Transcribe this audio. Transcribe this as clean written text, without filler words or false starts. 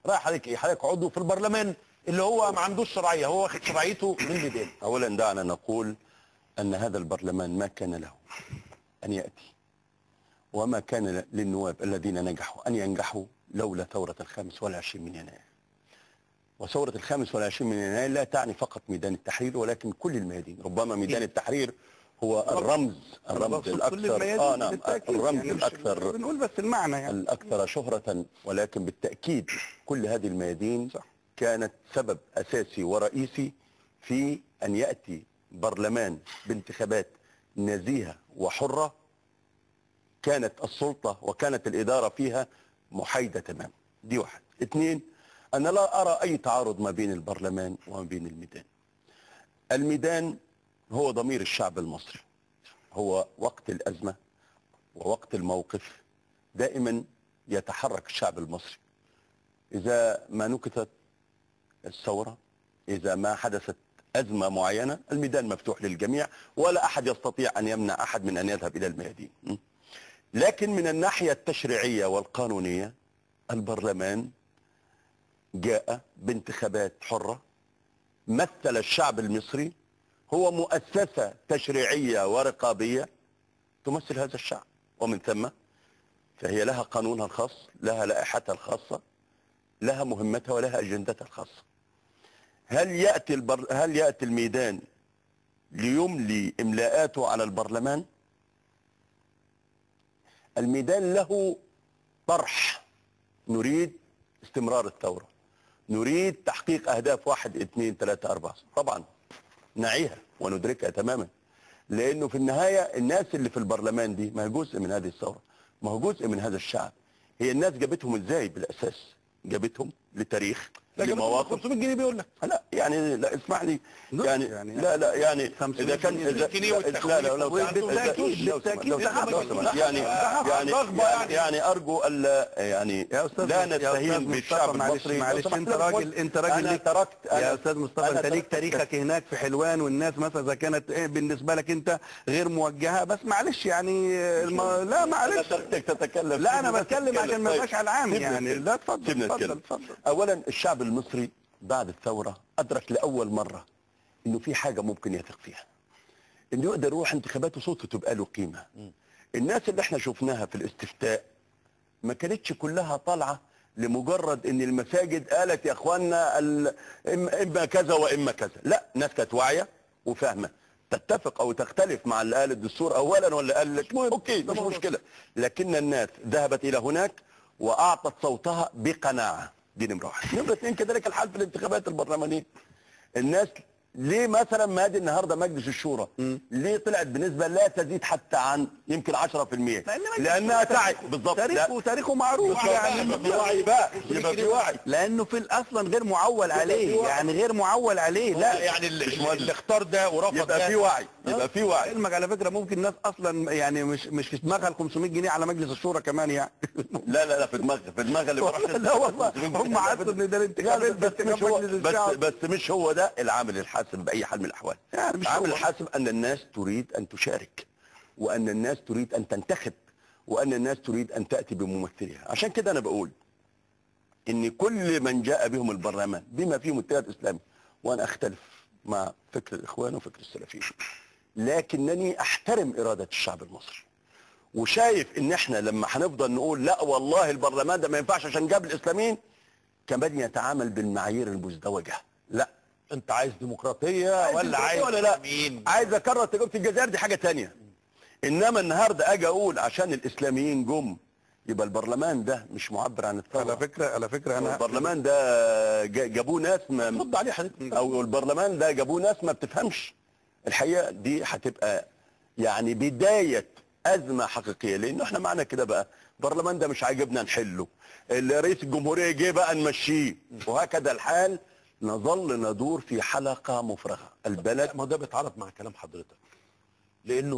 رايح حضرتك ايه؟ حضرتك عضو في البرلمان اللي هو ما عندوش شرعيه، هو واخد شرعيته من الميدان. اولا دعنا نقول ان هذا البرلمان ما كان له ان ياتي، وما كان للنواب الذين نجحوا ان ينجحوا لولا ثوره 25 من يناير. وثوره 25 من يناير لا تعني فقط ميدان التحرير ولكن كل الميادين، ربما ميدان التحرير هو الرمز الاكثر نعم الرمز يعني الاكثر بنقول بس المعنى يعني الاكثر شهرة، ولكن بالتاكيد كل هذه الميادين صح. كانت سبب اساسي ورئيسي في ان ياتي برلمان بانتخابات نزيهه وحره، كانت السلطه وكانت الاداره فيها محايده تماما. دي واحد. اثنين، انا لا ارى اي تعارض ما بين البرلمان وما بين الميدان. الميدان هو ضمير الشعب المصري، هو وقت الأزمة ووقت الموقف دائما يتحرك الشعب المصري. إذا ما نكتت الثورة، إذا ما حدثت أزمة معينة، الميدان مفتوح للجميع ولا أحد يستطيع أن يمنع أحد من أن يذهب إلى الميادين. لكن من الناحية التشريعية والقانونية البرلمان جاء بانتخابات حرة، مثل الشعب المصري، هو مؤسسة تشريعية ورقابية تمثل هذا الشعب، ومن ثم فهي لها قانونها الخاص، لها لائحتها الخاصة، لها مهمتها ولها أجندتها الخاصة. هل يأتي الميدان ليملي إملاءاته على البرلمان؟ الميدان له طرح، نريد استمرار الثورة، نريد تحقيق أهداف 1 2 3 4، طبعا نعيها وندركها تماما، لانه في النهايه الناس اللي في البرلمان دي ما هي جزء من هذه الثوره، ما هو جزء من هذا الشعب. هي الناس جابتهم ازاي بالاساس؟ جابتهم لتاريخ، لمواقف. 500 جنيه بيقول لك. لا يعني لا اسمح لي يعني لا يعني اذا كان يعني ارجو الا يعني لا نستهين بالشعب المصري. معلش انت راجل ليك تركت يا استاذ مصطفى، انت ليك تاريخك هناك في حلوان، والناس مثلا اذا كانت بالنسبه لك انت غير موجهه، بس معلش يعني لا معلش تتكلم. لا انا بتكلم عشان ما يبقاش على العام يعني. لا اتفضل. اولا الشعب المصري بعد الثورة أدرك لأول مرة إنه في حاجة ممكن يثق فيها، إنه يقدر يروح انتخابات وصوته تبقى له قيمة. الناس اللي احنا شفناها في الاستفتاء ما كانتش كلها طالعة لمجرد إن المساجد قالت يا إخواننا إما كذا وإما كذا، لا، ناس كانت واعية وفاهمة، تتفق أو تختلف مع اللي قال الدستور أولا ولا قال لك أوكي مش مشكلة، لكن الناس ذهبت إلى هناك وأعطت صوتها بقناعة. دي نمرة واحد. نمرة اثنين، كذلك الحال في الانتخابات البرلمانية. الناس ليه مثلا مادي النهارده مجلس الشورى ليه طلعت بنسبة لا تزيد حتى عن يمكن 10%؟ لأنها تعب بالظبط. تاريخه معروف يعني. يبقى في وعي بقى، يبقى في وعي، لأنه في أصلا غير معول عليه، يعني غير معول عليه. لا يعني اللي اختار ده ورفض ده يبقى في وعي، يبقى في وعي. علمك على فكرة ممكن الناس أصلا يعني مش في دماغها ال 500 جنيه على مجلس الشورى كمان يعني. لا في دماغها اللي بروح. لا والله هم حسوا ان ده الانتخابات بس مش هو ده العامل الحاسم بأي حال من الأحوال. يعني العامل الحاسم أن الناس تريد أن تشارك، وأن الناس تريد أن تنتخب، وأن الناس تريد أن تأتي بممثلها. عشان كده أنا بقول إن كل من جاء بهم البرلمان بما فيهم الاتحاد الإسلامي، وأنا أختلف مع فكر الإخوان وفكر السلفيين، لكنني أحترم إرادة الشعب المصري، وشايف إن إحنا لما هنفضل نقول لا والله البرلمان ده ما ينفعش عشان جاب الإسلاميين، كمان يتعامل بالمعايير المزدوجة. لا، انت عايز ديمقراطيه ولا عايز ولا لا؟ عايز اكرر تجربه الجزائر، دي حاجه ثانيه. انما النهارده اجي اقول عشان الاسلاميين جم يبقى البرلمان ده مش معبر عن الثوره. على فكره انا البرلمان ده جابوه ناس ما رد عليه حضرتك، او البرلمان ده جابوه ناس ما بتفهمش. الحقيقه دي هتبقى يعني بدايه ازمه حقيقيه، لانه احنا معنى كده بقى البرلمان ده مش عاجبنا نحله، رئيس الجمهوريه جه بقى نمشيه، وهكذا الحال، نظل ندور في حلقة مفرغة. البلد ما ده بيتعارض مع كلام حضرتك، لأنه